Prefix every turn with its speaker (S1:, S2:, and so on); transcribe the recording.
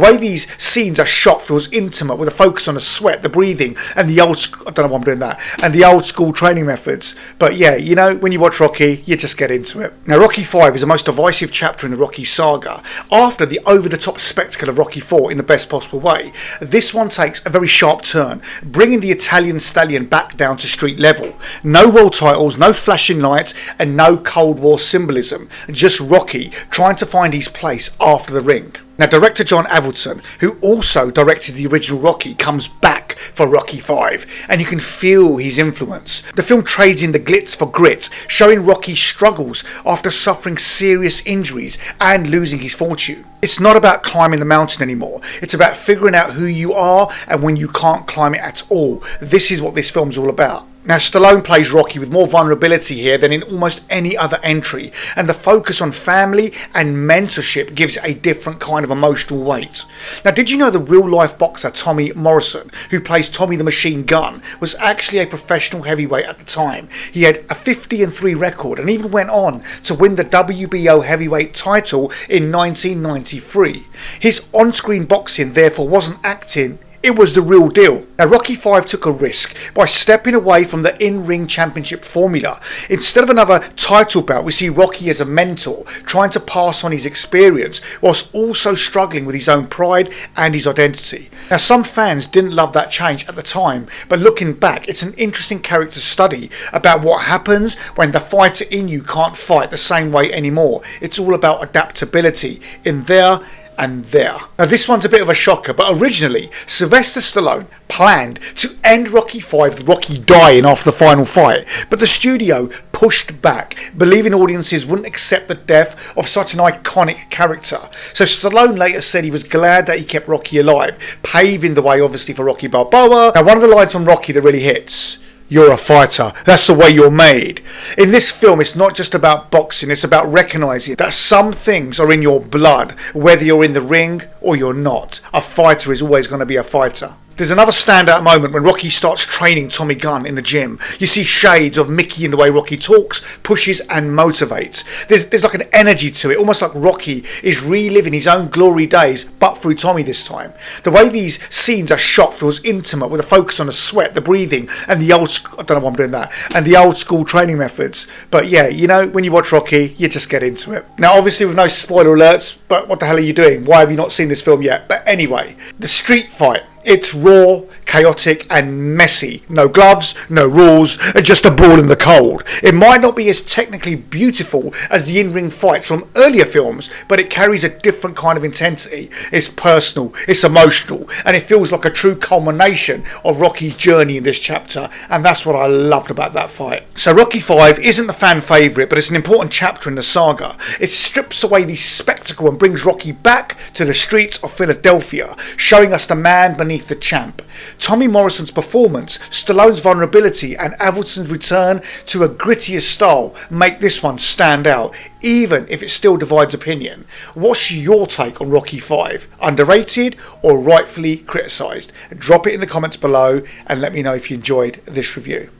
S1: way these scenes are shot feels intimate, with a focus on the sweat, the breathing, and the old I don't know why I'm doing that, and the old school training methods. But yeah, you know, when you watch Rocky, you just get into it. Now, Rocky 5 is the most divisive chapter in the Rocky saga. After the over-the-top spectacle of Rocky 4 in the best possible way, this one takes a very sharp turn, bringing the Italian stallion back down to street level. No world titles, no flashing lights, and no Cold War symbolism. Just Rocky trying to find his place after the ring. Now, director John Avildsen, who also directed the original Rocky, comes back for Rocky 5, and you can feel his influence. The film trades in the glitz for grit, showing Rocky's struggles after suffering serious injuries and losing his fortune. It's not about climbing the mountain anymore. It's about figuring out who you are and when you can't climb it at all. This is what this film's all about. Now, Stallone plays Rocky with more vulnerability here than in almost any other entry, and the focus on family and mentorship gives it a different kind of emotional weight. Now, did you know the real-life boxer Tommy Morrison, who plays Tommy the Machine Gun, was actually a professional heavyweight at the time? He had a 50-3 record and even went on to win the WBO heavyweight title in 1993. His on-screen boxing therefore wasn't acting, it was the real deal. Now, Rocky 5 took a risk by stepping away from the in-ring championship formula. Instead of another title bout, we see Rocky as a mentor, trying to pass on his experience whilst also struggling with his own pride and his identity. Now, some fans didn't love that change at the time, but looking back, it's an interesting character study about what happens when the fighter in you can't fight the same way anymore. It's all about adaptability in there and there. Now, this one's a bit of a shocker, but originally Sylvester Stallone planned to end Rocky 5 with Rocky dying after the final fight, but the studio pushed back, believing audiences wouldn't accept the death of such an iconic character. So Stallone later said he was glad that he kept Rocky alive, paving the way obviously for Rocky Balboa. Now, one of the lines on Rocky that really hits: "You're a fighter. That's the way you're made." In this film, it's not just about boxing. It's about recognizing that some things are in your blood, whether you're in the ring or you're not. A fighter is always going to be a fighter. There's another standout moment when Rocky starts training Tommy Gunn in the gym. You see shades of Mickey in the way Rocky talks, pushes and motivates. There's like an energy to it, almost like Rocky is reliving his own glory days, but through Tommy this time. The way these scenes are shot feels intimate, with a focus on the sweat, the breathing, and the old I don't know why I'm doing that, and the old school training methods. But yeah, you know, when you watch Rocky, you just get into it. Now, obviously with no spoiler alerts, but what the hell are you doing? Why have you not seen this film yet? But anyway, the street fight. It's raw, chaotic and messy. No gloves, no rules, just a brawl in the cold. It might not be as technically beautiful as the in-ring fights from earlier films, but it carries a different kind of intensity. It's personal, it's emotional, and it feels like a true culmination of Rocky's journey in this chapter, and that's what I loved about that fight. So Rocky 5 isn't the fan favourite, but it's an important chapter in the saga. It strips away the spectacle and brings Rocky back to the streets of Philadelphia, showing us the man beneath the champ. Tommy Morrison's performance, Stallone's vulnerability and Avildsen's return to a grittier style make this one stand out, even if it still divides opinion. What's your take on Rocky 5? Underrated or rightfully criticised? Drop it in the comments below and let me know if you enjoyed this review.